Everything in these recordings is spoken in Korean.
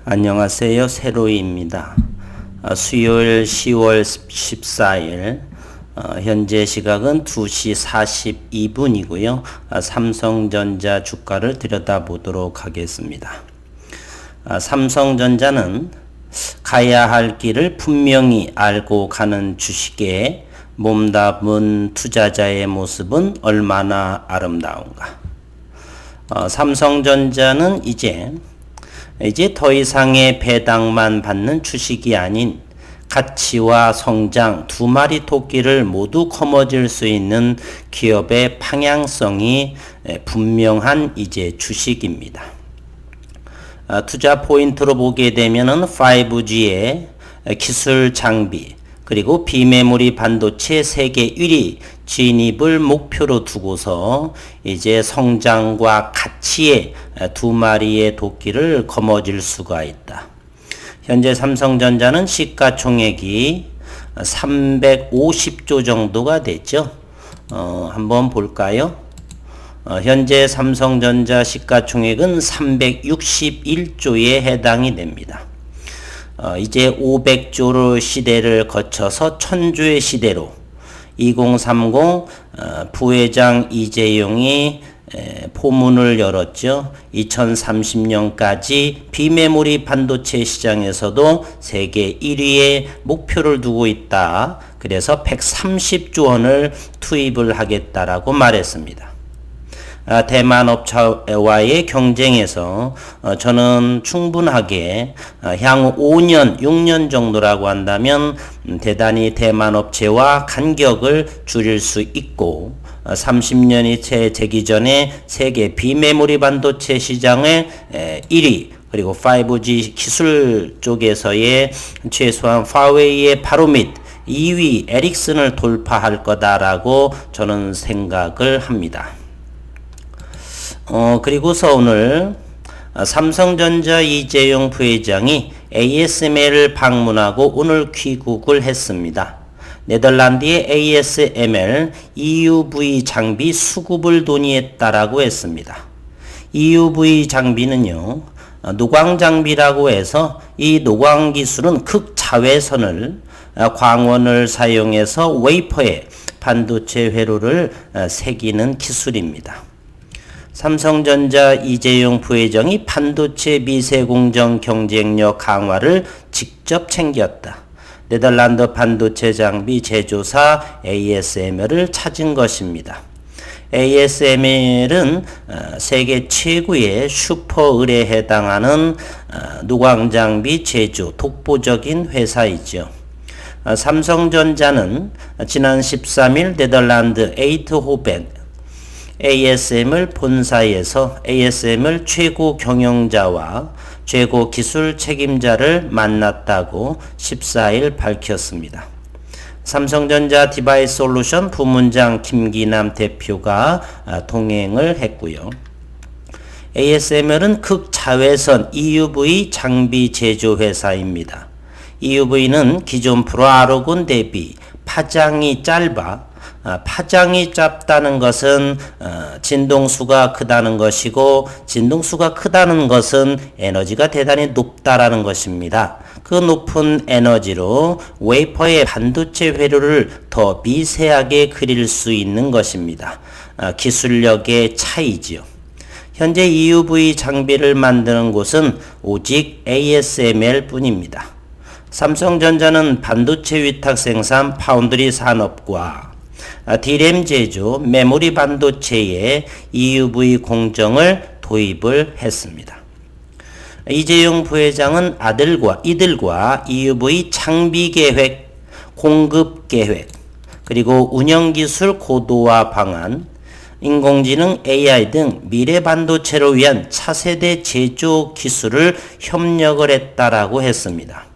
안녕하세요. 세로이입니다. 수요일 10월 14일 현재 시각은 2시 42분이고요. 삼성전자 주가를 들여다보도록 하겠습니다. 삼성전자는 가야 할 길을 분명히 알고 가는 주식에 몸담은 투자자의 모습은 얼마나 아름다운가. 삼성전자는 이제 더 이상의 배당만 받는 주식이 아닌 가치와 성장 두 마리 토끼를 모두 거머쥘 수 있는 기업의 방향성이 분명한 이제 주식입니다. 투자 포인트로 보게 되면은 5G의 기술 장비 그리고 비메모리 반도체 세계 1위 진입을 목표로 두고서 이제 성장과 가치의 두 마리의 도끼를 거머쥘 수가 있다. 현재 삼성전자는 시가총액이 350조 정도가 됐죠. 한번 볼까요? 현재 삼성전자 시가총액은 361조에 해당이 됩니다. 이제 500조의 시대를 거쳐서 1000조의 시대로 2030 부회장 이재용이 포문을 열었죠. 2030년까지 비메모리 반도체 시장에서도 세계 1위의 목표를 두고 있다. 그래서 130조 원을 투입을 하겠다라고 말했습니다. 대만 업체와의 경쟁에서 저는 충분하게 향후 5년, 6년 정도라고 한다면 대단히 대만 업체와 간격을 줄일 수 있고 30년이 채 되기 전에 세계 비메모리 반도체 시장의 1위 그리고 5G 기술 쪽에서의 최소한 파웨이의 바로 밑 2위 에릭슨을 돌파할 거다라고 저는 생각을 합니다. 그리고서 오늘 삼성전자 이재용 부회장이 ASML을 방문하고 오늘 귀국을 했습니다. 네덜란드의 ASML EUV 장비 수급을 논의했다라고 했습니다. EUV 장비는요, 노광 장비라고 해서 이 노광 기술은 극자외선을 광원을 사용해서 웨이퍼에 반도체 회로를 새기는 기술입니다. 삼성전자 이재용 부회장이 반도체 미세공정 경쟁력 강화를 직접 챙겼다. 네덜란드 반도체 장비 제조사 ASML을 찾은 것입니다. ASML은 세계 최고의 슈퍼을에 해당하는 노광장비 제조 독보적인 회사이죠. 삼성전자는 지난 13일 네덜란드 에이트호벤 ASML 본사에서 ASML 최고 경영자와 최고 기술 책임자를 만났다고 14일 밝혔습니다. 삼성전자 디바이스 솔루션 부문장 김기남 대표가 동행을 했고요. ASML은 극자외선 EUV 장비 제조 회사입니다. EUV는 기존 프로아로곤 대비 파장이 짧아 파장이 짧다는 것은 진동수가 크다는 것이고 진동수가 크다는 것은 에너지가 대단히 높다라는 것입니다. 그 높은 에너지로 웨이퍼의 반도체 회로를 더 미세하게 그릴 수 있는 것입니다. 기술력의 차이지요. 현재 EUV 장비를 만드는 곳은 오직 ASML 뿐입니다. 삼성전자는 반도체 위탁 생산 파운드리 산업과 D램 제조, 메모리 반도체에 EUV 공정을 도입을 했습니다. 이재용 부회장은 이들과 EUV 장비 계획, 공급 계획, 그리고 운영기술 고도화 방안, 인공지능 AI 등 미래 반도체를 위한 차세대 제조 기술을 협력을 했다라고 했습니다.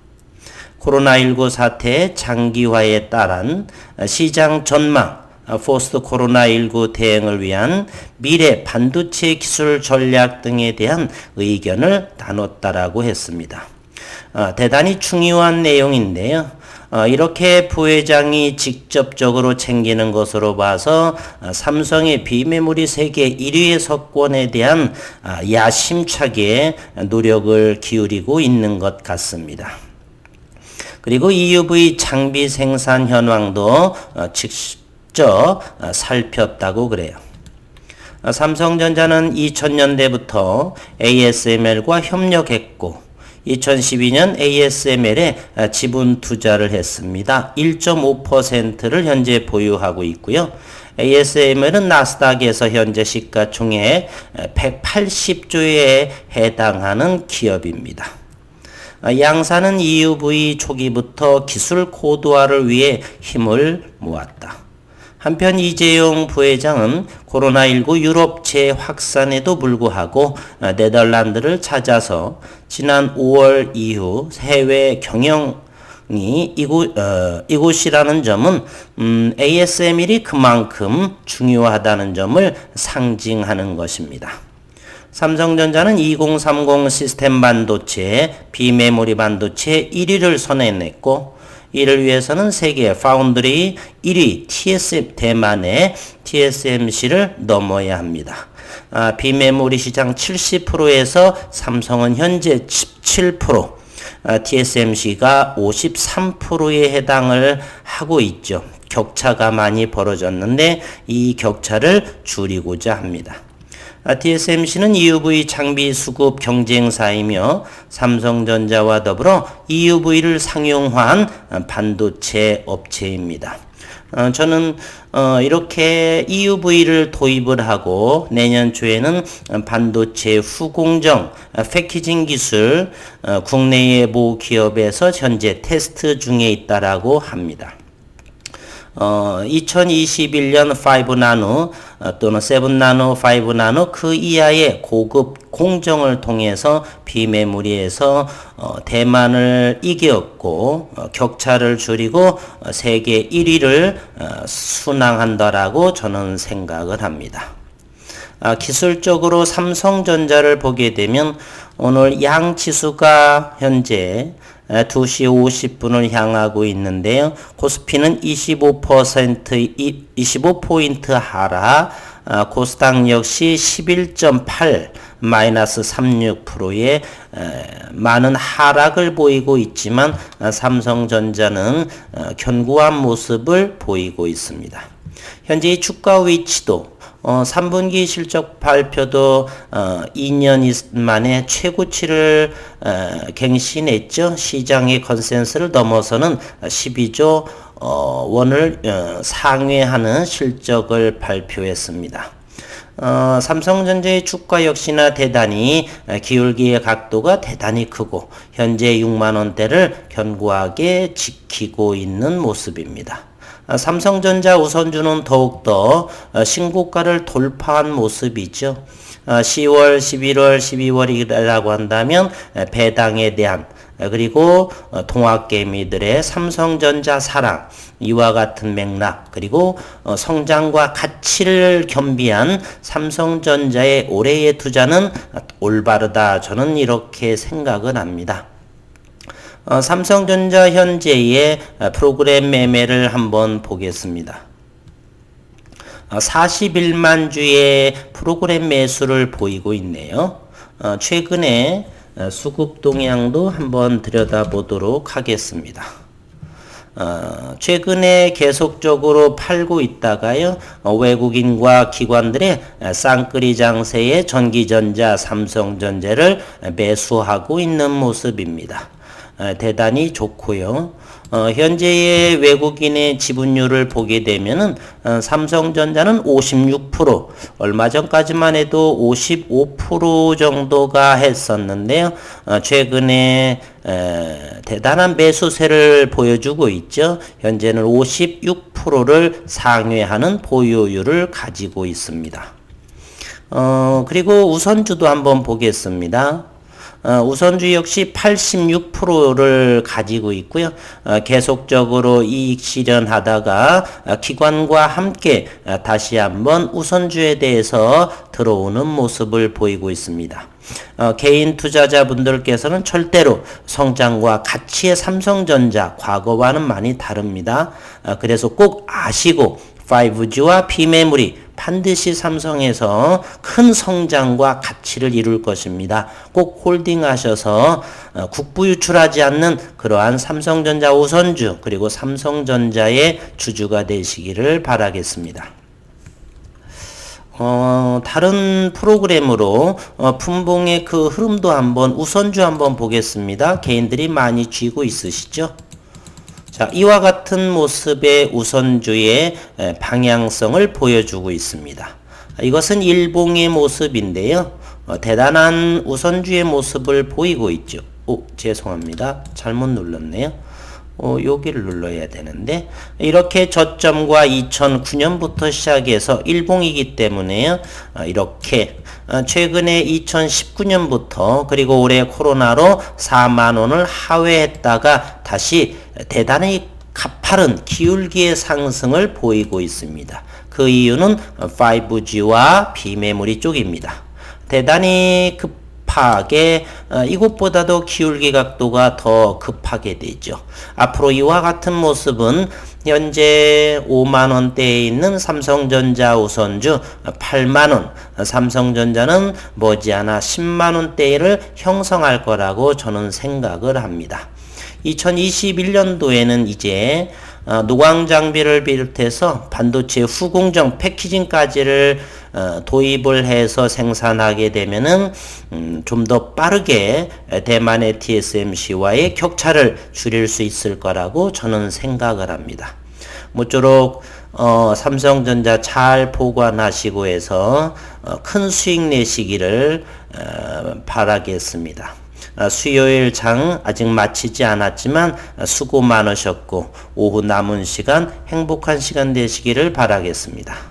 코로나19 사태의 장기화에 따른 시장 전망, 포스트 코로나19 대응을 위한 미래 반도체 기술 전략 등에 대한 의견을 나눴다라고 했습니다. 대단히 중요한 내용인데요. 이렇게 부회장이 직접적으로 챙기는 것으로 봐서 삼성의 비메모리 세계 1위의 석권에 대한 야심차게 노력을 기울이고 있는 것 같습니다. 그리고 EUV 장비 생산 현황도 직접 살폈다고 그래요. 삼성전자는 2000년대부터 ASML과 협력했고 2012년 ASML에 지분 투자를 했습니다. 1.5%를 현재 보유하고 있고요. ASML은 나스닥에서 현재 시가총액 180조에 해당하는 기업입니다. 양사는 EUV 초기부터 기술 고도화를 위해 힘을 모았다. 한편 이재용 부회장은 코로나19 유럽 재확산에도 불구하고 네덜란드를 찾아서 지난 5월 이후 해외 경영이 이곳이라는 점은 ASML이 그만큼 중요하다는 점을 상징하는 것입니다. 삼성전자는 2030 시스템 반도체, 비메모리 반도체 1위를 손해냈고 이를 위해서는 세계 파운드리 1위 대만의 TSMC를 넘어야 합니다. 비메모리 시장 70%에서 삼성은 현재 17%, TSMC가 53%에 해당을 하고 있죠. 격차가 많이 벌어졌는데 이 격차를 줄이고자 합니다. TSMC는 EUV 장비 수급 경쟁사이며 삼성전자와 더불어 EUV를 상용화한 반도체 업체입니다. 저는 이렇게 EUV를 도입을 하고 내년 초에는 반도체 후공정, 패키징 기술 국내의 모 기업에서 현재 테스트 중에 있다라고 합니다. 2021년 5나노 또는 7나노, 5나노 그 이하의 고급 공정을 통해서 비메모리에서 대만을 이겼고 격차를 줄이고 세계 1위를 순항한다라고 저는 생각을 합니다. 기술적으로 삼성전자를 보게 되면 오늘 양지수가 현재 2시 50분을 향하고 있는데요. 코스피는 25포인트 하락, 코스닥 역시 11.8 마이너스 36%의 많은 하락을 보이고 있지만 삼성전자는 견고한 모습을 보이고 있습니다. 현재 이 주가 위치도 3분기 실적 발표도 2년 만에 최고치를 갱신했죠. 시장의 컨센서스를 넘어서는 12조 원을 상회하는 실적을 발표했습니다. 삼성전자의 주가 역시나 대단히 기울기의 각도가 대단히 크고 현재 6만원대를 견고하게 지키고 있는 모습입니다. 삼성전자 우선주는 더욱더 신고가를 돌파한 모습이죠. 10월, 11월, 12월이라고 한다면 배당에 대한 그리고 동학개미들의 삼성전자 사랑 이와 같은 맥락 그리고 성장과 가치를 겸비한 삼성전자의 올해의 투자는 올바르다. 저는 이렇게 생각을 합니다. 삼성전자 현재의 프로그램 매매를 한번 보겠습니다. 41만 주의 프로그램 매수를 보이고 있네요. 최근에 수급 동향도 한번 들여다보도록 하겠습니다. 최근에 계속적으로 팔고 있다가요, 외국인과 기관들의 쌍끌이 장세에 전기전자, 삼성전자를 매수하고 있는 모습입니다. 대단히 좋고요. 현재의 외국인의 지분율을 보게 되면은 삼성전자는 56%, 얼마 전까지만 해도 55% 정도가 했었는데요. 최근에 대단한 매수세를 보여주고 있죠. 현재는 56%를 상회하는 보유율을 가지고 있습니다. 그리고 우선주도 한번 보겠습니다. 우선주 역시 86%를 가지고 있고요. 계속적으로 이익 실현하다가 기관과 함께 다시 한번 우선주에 대해서 들어오는 모습을 보이고 있습니다. 개인 투자자분들께서는 절대로 성장과 가치의 삼성전자 과거와는 많이 다릅니다. 그래서 꼭 아시고 5G와 비메모리 반드시 삼성에서 큰 성장과 가치를 이룰 것입니다. 꼭 홀딩하셔서 국부 유출하지 않는 그러한 삼성전자 우선주 그리고 삼성전자의 주주가 되시기를 바라겠습니다. 다른 프로그램으로 분봉의 그 흐름도 한번 우선주 한번 보겠습니다. 개인들이 많이 쥐고 있으시죠? 자, 이와 같은 모습의 우선주의 방향성을 보여주고 있습니다. 이것은 일봉의 모습인데요. 대단한 우선주의 모습을 보이고 있죠. 죄송합니다. 잘못 눌렀네요. 여기를 눌러야 되는데 이렇게 저점과 2009년부터 시작해서 일봉이기 때문에요. 이렇게 최근에 2019년부터 그리고 올해 코로나로 4만원을 하회했다가 다시 대단히 가파른 기울기의 상승을 보이고 있습니다. 그 이유는 5G와 비메모리 쪽입니다. 대단히 급하게 이것보다도 기울기 각도가 더 급하게 되죠. 앞으로 이와 같은 모습은 현재 5만원대에 있는 삼성전자 우선주 8만원, 삼성전자는 머지않아 10만원대를 형성할 거라고 저는 생각을 합니다. 2021년도에는 이제 노광 장비를 비롯해서 반도체 후공정 패키징까지를 도입을 해서 생산하게 되면은 좀 더 빠르게 대만의 TSMC와의 격차를 줄일 수 있을 거라고 저는 생각을 합니다. 모쪼록 삼성전자 잘 보관하시고 해서 큰 수익 내시기를 바라겠습니다. 수요일 장 아직 마치지 않았지만 수고 많으셨고 오후 남은 시간 행복한 시간 되시기를 바라겠습니다.